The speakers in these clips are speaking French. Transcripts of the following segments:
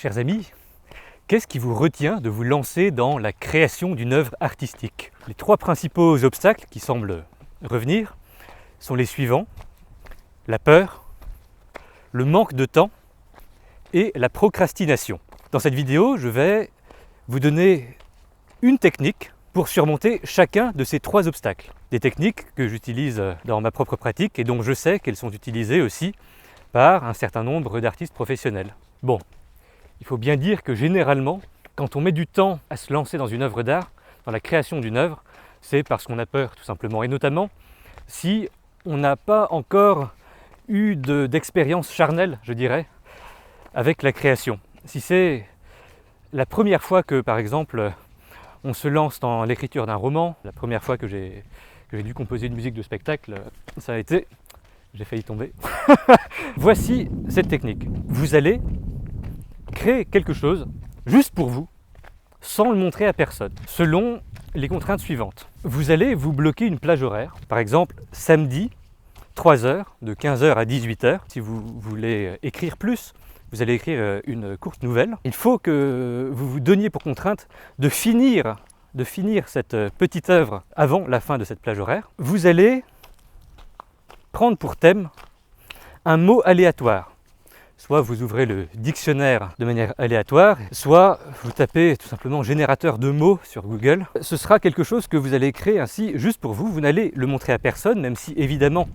Chers amis, qu'est-ce qui vous retient de vous lancer dans la création d'une œuvre artistique? Les trois principaux obstacles qui semblent revenir sont les suivants: la peur, le manque de temps et la procrastination. Dans cette vidéo, je vais vous donner une technique pour surmonter chacun de ces trois obstacles. Des techniques que j'utilise dans ma propre pratique et dont je sais qu'elles sont utilisées aussi par un certain nombre d'artistes professionnels. Bon, il faut bien dire que généralement, quand on met du temps à se lancer dans une œuvre d'art, dans la création d'une œuvre, c'est parce qu'on a peur tout simplement. Et notamment si on n'a pas encore eu d'expérience charnelle, je dirais, avec la création. Si c'est la première fois que, par exemple, on se lance dans l'écriture d'un roman, la première fois que j'ai dû composer une musique de spectacle, ça a été... J'ai failli tomber. Voici cette technique. Vous allez créer quelque chose juste pour vous, sans le montrer à personne, selon les contraintes suivantes. Vous allez vous bloquer une plage horaire, par exemple samedi, 3 heures, de 15h à 18h. Si vous voulez écrire plus, vous allez écrire une courte nouvelle. Il faut que vous vous donniez pour contrainte de finir cette petite œuvre avant la fin de cette plage horaire. Vous allez prendre pour thème un mot aléatoire. Soit vous ouvrez le dictionnaire de manière aléatoire, soit vous tapez tout simplement générateur de mots sur Google. Ce sera quelque chose que vous allez créer ainsi juste pour vous. Vous n'allez le montrer à personne, même si évidemment,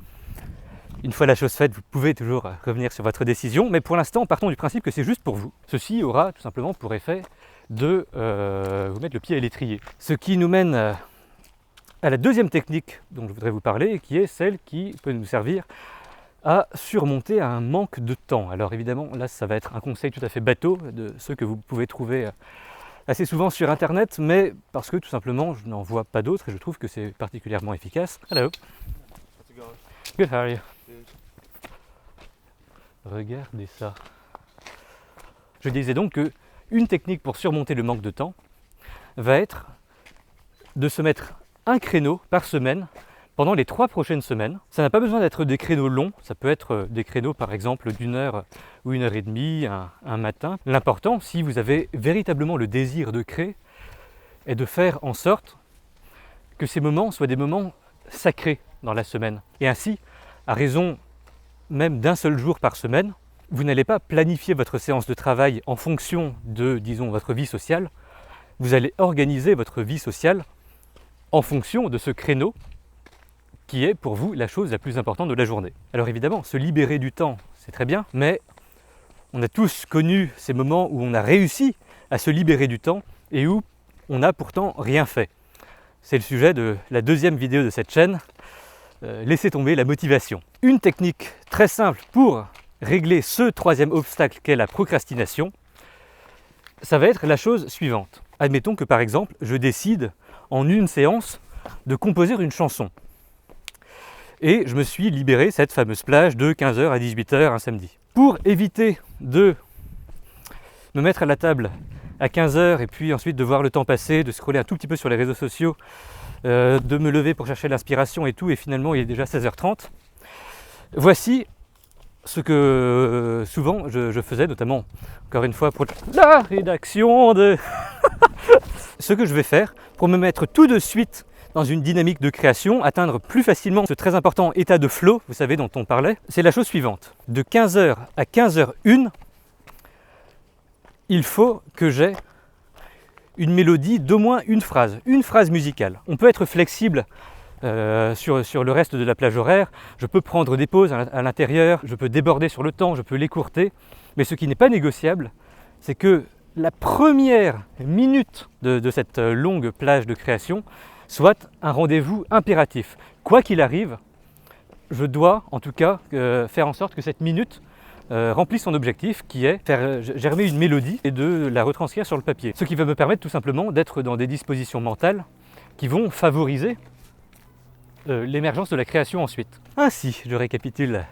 une fois la chose faite, vous pouvez toujours revenir sur votre décision. Mais pour l'instant, partons du principe que c'est juste pour vous. Ceci aura tout simplement pour effet de vous mettre le pied à l'étrier. Ce qui nous mène à la deuxième technique dont je voudrais vous parler, qui est celle qui peut nous servir à surmonter un manque de temps. Alors évidemment, là, ça va être un conseil tout à fait bateau, de ceux que vous pouvez trouver assez souvent sur Internet, mais parce que tout simplement, je n'en vois pas d'autres et je trouve que c'est particulièrement efficace. Hello. How's it going? Good, how are you? Good. Regardez ça. Je disais donc que une technique pour surmonter le manque de temps va être de se mettre un créneau par semaine pendant les 3 prochaines semaines. Ça n'a pas besoin d'être des créneaux longs, ça peut être des créneaux par exemple d'1 heure ou 1h30 un matin. L'important, si vous avez véritablement le désir de créer, est de faire en sorte que ces moments soient des moments sacrés dans la semaine. Et ainsi, à raison même d'un seul jour par semaine, vous n'allez pas planifier votre séance de travail en fonction de, disons, votre vie sociale. Vous allez organiser votre vie sociale en fonction de ce créneau qui est pour vous la chose la plus importante de la journée. Alors évidemment, se libérer du temps, c'est très bien, mais on a tous connu ces moments où on a réussi à se libérer du temps et où on n'a pourtant rien fait. C'est le sujet de la deuxième vidéo de cette chaîne, laissez tomber la motivation. Une technique très simple pour régler ce troisième obstacle qu'est la procrastination, ça va être la chose suivante. Admettons que par exemple, je décide en une séance de composer une chanson. Et je me suis libéré cette fameuse plage de 15h à 18h un samedi. Pour éviter de me mettre à la table à 15h et puis ensuite de voir le temps passer, de scroller un tout petit peu sur les réseaux sociaux, de me lever pour chercher l'inspiration et tout, et finalement il est déjà 16h30, voici ce que souvent je faisais, notamment, encore une fois, pour la rédaction de... Ce que je vais faire pour me mettre tout de suite dans une dynamique de création, atteindre plus facilement ce très important état de flow, vous savez, dont on parlait, c'est la chose suivante. De 15h à 15h01, il faut que j'ai une mélodie d'au moins une phrase musicale. On peut être flexible sur le reste de la plage horaire, je peux prendre des pauses à l'intérieur, je peux déborder sur le temps, je peux l'écourter, mais ce qui n'est pas négociable, c'est que la première minute de cette longue plage de création soit un rendez-vous impératif. Quoi qu'il arrive, je dois en tout cas faire en sorte que cette minute remplisse son objectif, qui est faire germer une mélodie et de la retranscrire sur le papier. Ce qui va me permettre tout simplement d'être dans des dispositions mentales qui vont favoriser l'émergence de la création ensuite. Ainsi, je récapitule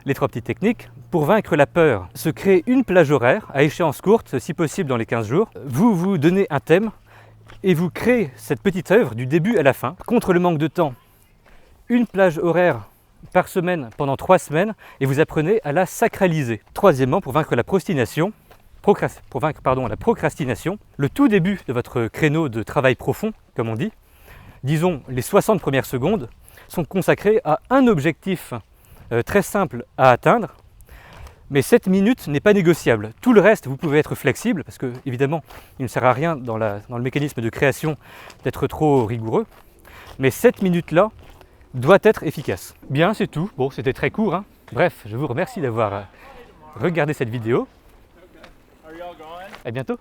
les 3 petites techniques. Pour vaincre la peur, se créer une plage horaire à échéance courte, si possible dans les 15 jours. Vous vous donnez un thème et vous créez cette petite œuvre du début à la fin. Contre le manque de temps, une plage horaire par semaine pendant 3 semaines et vous apprenez à la sacraliser. Troisièmement, pour vaincre la procrastination, pour vaincre la procrastination, le tout début de votre créneau de travail profond, comme on dit, disons les 60 premières secondes, sont consacrées à un objectif très simple à atteindre, mais 7 minutes n'est pas négociable. Tout le reste, vous pouvez être flexible, parce que évidemment, il ne sert à rien dans le mécanisme de création d'être trop rigoureux, mais cette minute-là doit être efficace. Bien, c'est tout. Bon, c'était très court, hein. Bref, je vous remercie d'avoir regardé cette vidéo. À bientôt.